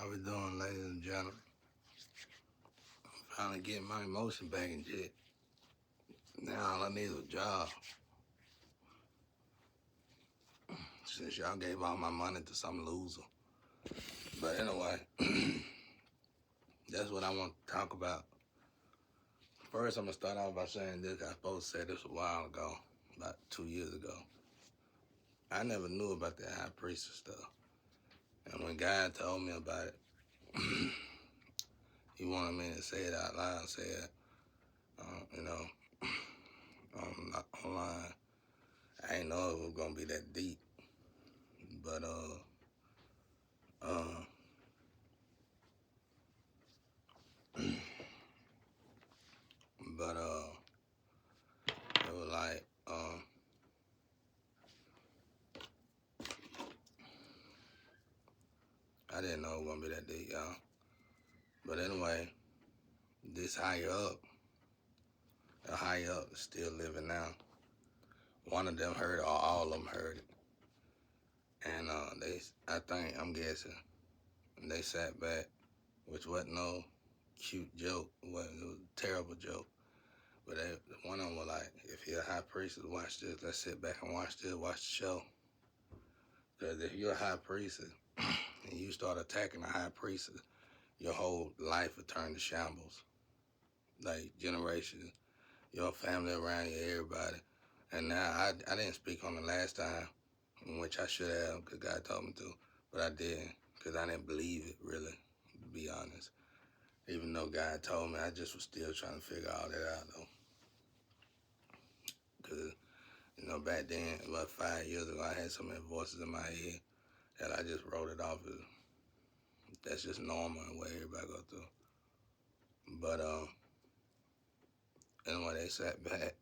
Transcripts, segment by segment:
How we doing, ladies and gentlemen? I'm trying to get my emotion back in check. Now all I need is a job. Since y'all gave all my money to some loser. But anyway, that's what I want to talk about. First, I'm gonna start off by saying this. I supposed to say this a while ago, about 2 years ago. I never knew about that high priestess stuff. And when God told me about it, he wanted me to say it out loud. Say it, you know, online. I didn't know it was gonna be that deep, but uh, but it was like I didn't know it was gonna be that deep, y'all. But anyway, this higher up, the higher up is still living now. One of them heard it, or all of them heard it, and I'm guessing, they sat back, which wasn't no cute joke. It was a terrible joke. But one of them was like, if you're a high priestess, watch this. Let's sit back and watch this. Watch the show. Because if you're a high priestess and you start attacking a high priestess, your whole life will turn to shambles. Like generations, your family around you, everybody. And now I didn't speak on the last time, which I should have, because God told me to, but I didn't, because I didn't believe it, really, to be honest. Even though God told me, I just was still trying to figure all that out, though. Because, back then, about 5 years ago, I had so many voices in my head that I just wrote it off as, that's just normal and what everybody go through. But, anyway, they sat back.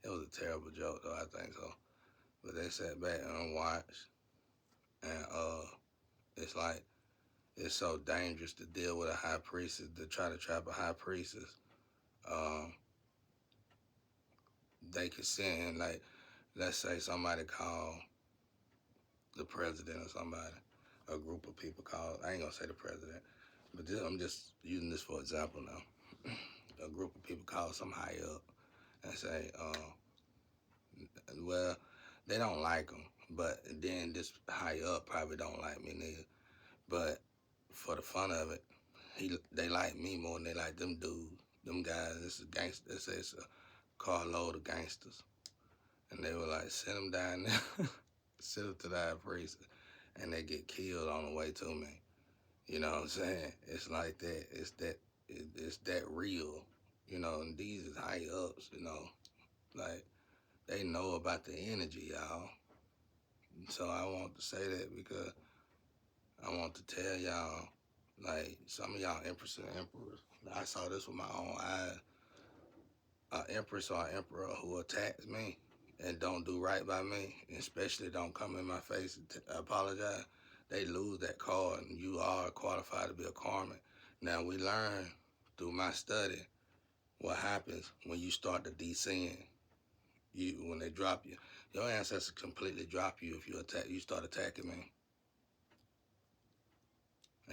It was a terrible joke, though, I think so. But they sat back and watched, and it's like, it's so dangerous to deal with a high priestess, to try to trap a high priestess. Um, they could send, like, let's say somebody called the president or somebody, a group of people called, I ain't gonna say the president, but I'm just using this for example now. A group of people call some high up and say, well, they don't like them, but then this high up probably don't like me neither. But for the fun of it, they like me more than they like them dudes, them guys. This is gangster. It's a carload of gangsters, and they were like, send them down there, send them to the high priest, and they get killed on the way to me. You know what I'm saying? It's like that. It's that real. And these is high ups. Like they know about the energy, y'all. So I want to say that because I want to tell y'all, like, some of y'all empresses and emperors, I saw this with my own eyes. An empress or an emperor who attacks me and don't do right by me, especially don't come in my face and apologize, they lose that card, and you are qualified to be a karmic. Now, we learn through my study what happens when you start to descend. When they drop you, your ancestors completely drop you if you start attacking me.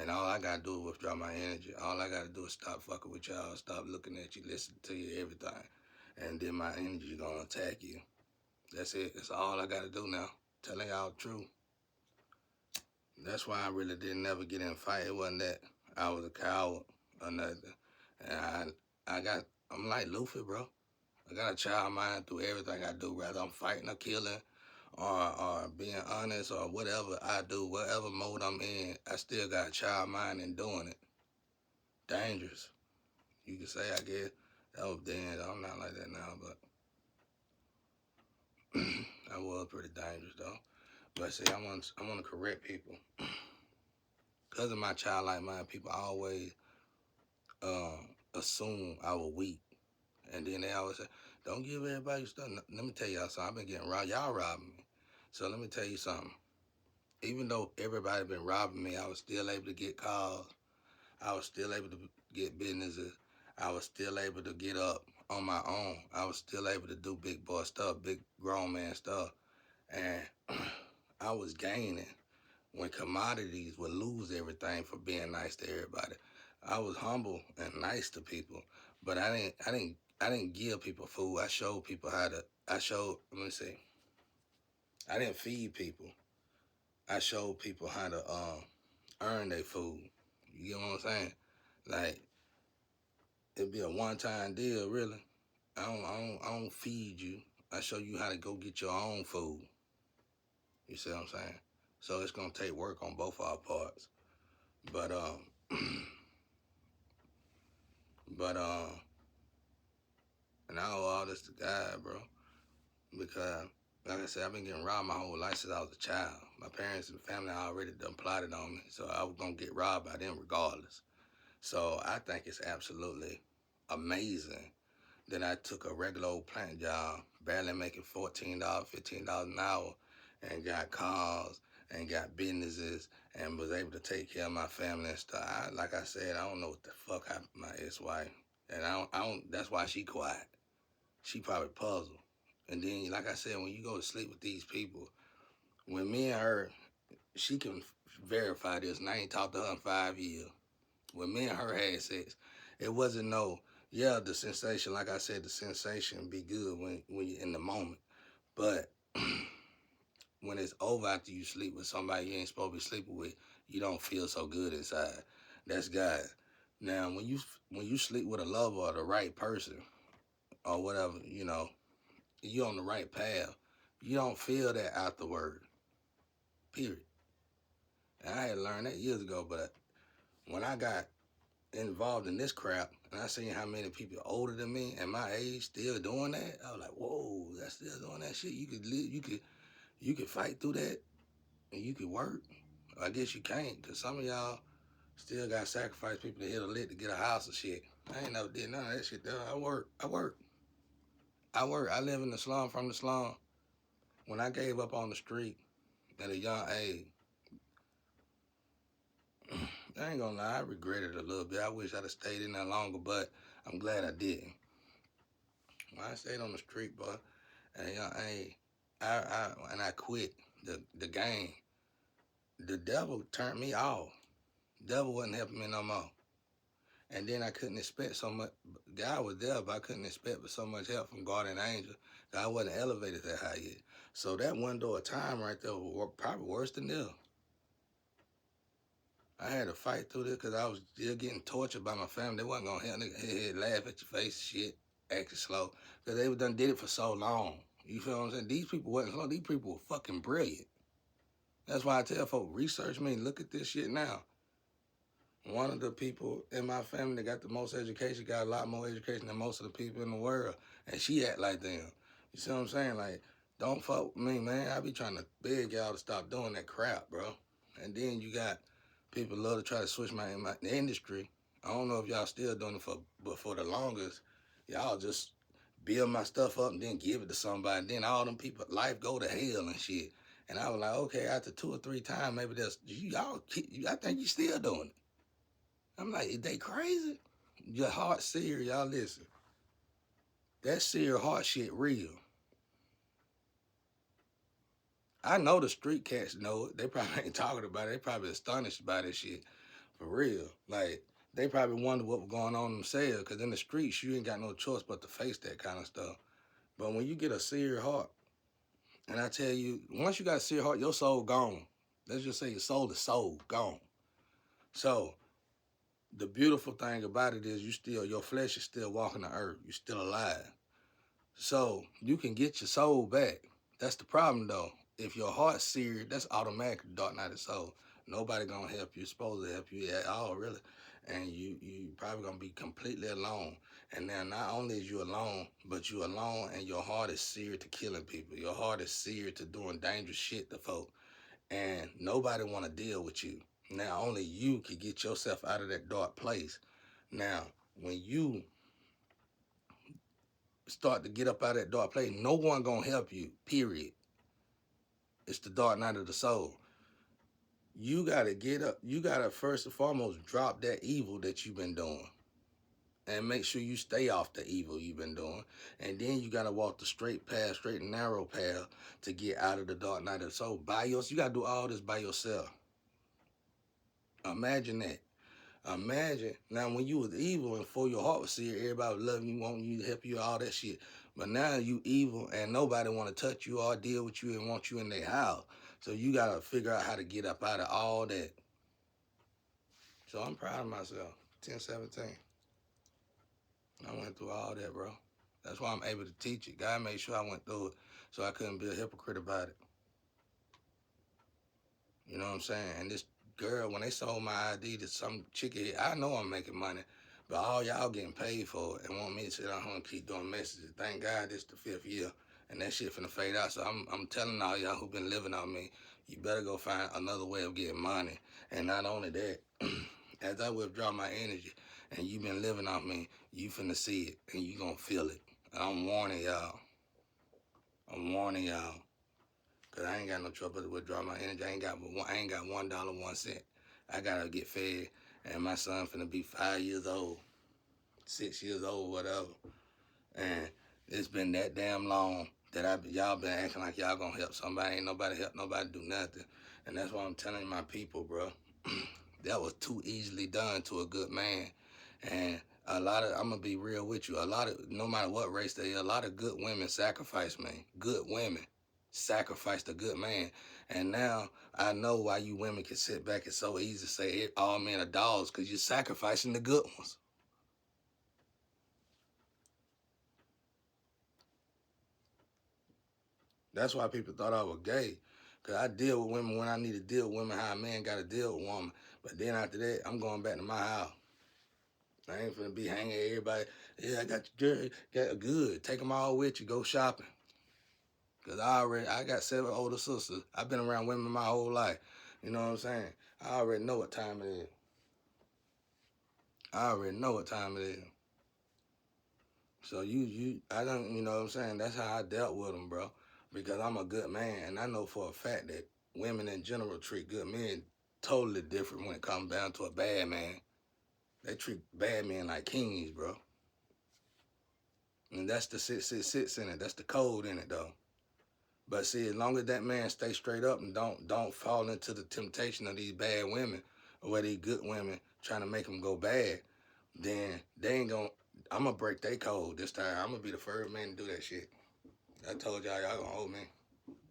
And all I gotta do is withdraw my energy. All I gotta do is stop fucking with y'all, stop looking at you, listen to you, everything. And then my energy gonna attack you. That's it. That's all I gotta do now. Telling y'all the truth. That's why I really didn't never get in a fight. It wasn't that I was a coward or nothing. And I'm like Luffy, bro. I got a child mind through everything I do, whether I'm fighting or killing or being honest or whatever I do, whatever mode I'm in, I still got a child mind in doing it. Dangerous. You could say, I guess. That was then. I'm not like that now, but I was pretty dangerous though. But see, I want to correct people. Because of my childlike mind, people always assume I was weak. And then they always say, don't give everybody your stuff. Let me tell y'all something. I've been getting robbed. Y'all robbing me. So let me tell you something. Even though everybody been robbing me, I was still able to get calls. I was still able to get businesses. I was still able to get up on my own. I was still able to do big boy stuff, big grown man stuff. And I was gaining. when commodities would lose everything for being nice to everybody. I was humble and nice to people, but I didn't give people food. I showed people how to. I showed. Let me see. I didn't feed people. I showed people how to earn their food. You get what I'm saying? Like it'd be a one-time deal, really. I don't feed you. I show you how to go get your own food. You see what I'm saying? So it's gonna take work on both our parts. But but and I owe all this to God, bro. Because like I said, I've been getting robbed my whole life since I was a child. My parents and family already done plotted on me, so I was gonna get robbed by them regardless. So I think it's absolutely amazing that I took a regular old plant job, barely making $14, $15 an hour, and got cars and got businesses and was able to take care of my family and stuff. Like I said, I don't know what the fuck happened to my ex-wife, and I don't. That's why she quiet. She probably puzzled. And then, like I said, when you go to sleep with these people, when me and her, she can verify this, and I ain't talked to her in 5 years. When me and her had sex, it wasn't no, yeah, the sensation, like I said, the sensation be good when you're in the moment. But when it's over after you sleep with somebody you ain't supposed to be sleeping with, you don't feel so good inside. That's God. Now, when you sleep with a lover or the right person or whatever, you on the right path. You don't feel that afterward. Period. And I had learned that years ago, but when I got involved in this crap, and I seen how many people older than me and my age still doing that, I was like, whoa, that's still doing that shit. You could live, you could fight through that, and you could work. I guess you can't, cause some of y'all still got to sacrifice people to hit a lick to get a house and shit. I ain't never did none of that shit though. I live in the slum, from the slum. When I gave up on the street at a young age, I ain't gonna lie, I regret it a little bit. I wish I'd have stayed in there longer, but I'm glad I didn't. When I stayed on the street, boy, and I quit the game. The devil turned me off. The devil wasn't helping me no more. And then I couldn't expect so much. God was there, but I couldn't expect so much help from guardian angel. I wasn't elevated that high yet. So that window of time right there was probably worse than this. I had to fight through this because I was still getting tortured by my family. They wasn't gonna help. Nigga, laugh at your face, shit, acting slow, because they done did it for so long. You feel what I'm saying? These people wasn't slow. These people were fucking brilliant. That's why I tell folks, research me. Look at this shit now. One of the people in my family that got the most education got a lot more education than most of the people in the world, and she act like them. You see what I'm saying? Like, don't fuck with me, man. I be trying to beg y'all to stop doing that crap, bro. And then you got people love to try to switch my industry. I don't know if y'all still doing it but for the longest, y'all just build my stuff up and then give it to somebody. Then all them people, life go to hell and shit. And I was like, okay, after 2 or 3 times, maybe that's y'all. I think you still doing it. I'm like, they crazy? Your heart seer, y'all listen. That seer heart shit real. I know the street cats know it. They probably ain't talking about it. They probably astonished by this shit. For real. Like, they probably wonder what was going on themselves, because in the streets, you ain't got no choice but to face that kind of stuff. But when you get a seer heart, and I tell you, once you got a seer heart, your soul gone. Let's just say your soul gone. So, the beautiful thing about it is your flesh is still walking the earth. You're still alive. So you can get your soul back. That's the problem though. If your heart's seared, that's automatic dark night of soul. Nobody gonna help you. Supposed to help you at all, really. And you probably gonna be completely alone. And now not only is you alone, but you alone and your heart is seared to killing people. Your heart is seared to doing dangerous shit to folk. And nobody wanna deal with you. Now only you can get yourself out of that dark place. Now, when you start to get up out of that dark place, no one gonna help you, period. It's the dark night of the soul. You gotta get up, you gotta first and foremost drop that evil that you've been doing. And make sure you stay off the evil you've been doing. And then you gotta walk the straight path, straight and narrow path to get out of the dark night of the soul. You gotta do all this by yourself. Imagine that. Imagine now when you was evil and for your heart was sincere, everybody was loving you, wanting you to help you, all that shit. But now you evil and nobody want to touch you or deal with you and want you in their house. So you gotta figure out how to get up out of all that. So I'm proud of myself. 10, 17. I went through all that, bro. That's why I'm able to teach it. God made sure I went through it so I couldn't be a hypocrite about it. You know what I'm saying? And this girl, when they sold my ID to some chick here, I know I'm making money, but all y'all getting paid for it and want me to sit down here and keep doing messages. Thank God this the 5th year, and that shit finna fade out. So I'm telling all y'all who been living on me, you better go find another way of getting money. And not only that, as I withdraw my energy and you been living off me, you finna see it and you gonna feel it. And I'm warning y'all. I'm warning y'all. Cause I ain't got no trouble to withdraw my energy. I ain't got $1.01. I gotta get fed, and my son finna be 5 years old, 6 years old, whatever. And it's been that damn long that y'all been acting like y'all gonna help somebody. Ain't nobody help nobody do nothing. And that's why I'm telling my people, bro. That was too easily done to a good man. And I'm gonna be real with you. No matter what race they are, a lot of good women sacrifice me. Good women sacrificed a good man. And now I know why you women can sit back and so easy to say all men are dogs, because you're sacrificing the good ones. That's why people thought I was gay. Cause I deal with women when I need to deal with women, how a man gotta deal with a woman. But then after that, I'm going back to my house. I ain't finna be hanging with everybody. Yeah, I got your girl. Got good. Take them all with you. Go shopping. Cause I got 7 older sisters. I've been around women my whole life. You know what I'm saying? I already know what time it is. I already know what time it is. So I don't, you know what I'm saying? That's how I dealt with them, bro. Because I'm a good man, and I know for a fact that women in general treat good men totally different when it comes down to a bad man. They treat bad men like kings, bro. And that's the 666 in it. That's the code in it, though. But see, as long as that man stay straight up and don't fall into the temptation of these bad women or these good women trying to make them go bad, then they ain't gonna. I'm gonna break their code this time. I'm gonna be the first man to do that shit. I told y'all gonna hold me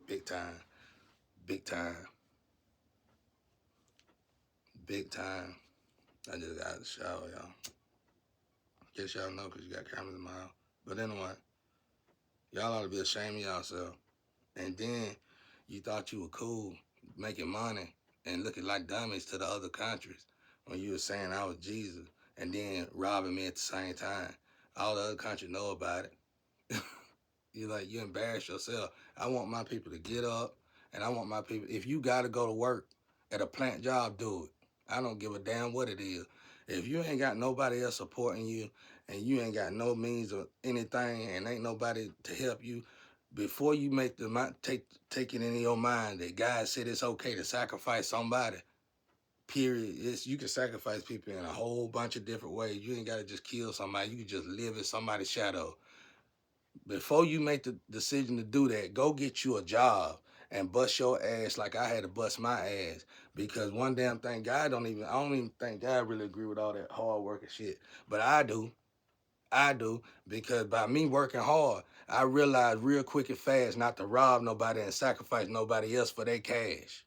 big time, big time, big time. I just got out of the shower, y'all. Guess y'all know because you got cameras in my house. But anyway, y'all ought to be ashamed of yourself. And then you thought you were cool making money and looking like dummies to the other countries when you were saying I was Jesus and then robbing me at the same time. All the other countries know about it. You embarrass yourself. I want my people to get up, and I want my people, if you got to go to work at a plant job, do it. I don't give a damn what it is. If you ain't got nobody else supporting you and you ain't got no means of anything and ain't nobody to help you, before you take it in your mind that God said it's okay to sacrifice somebody, period. You can sacrifice people in a whole bunch of different ways. You ain't got to just kill somebody. You can just live in somebody's shadow. Before you make the decision to do that, go get you a job and bust your ass like I had to bust my ass. Because one damn thing, I don't even think God really agree with all that hard work and shit. But I do. I do, because by me working hard, I realized real quick and fast not to rob nobody and sacrifice nobody else for their cash.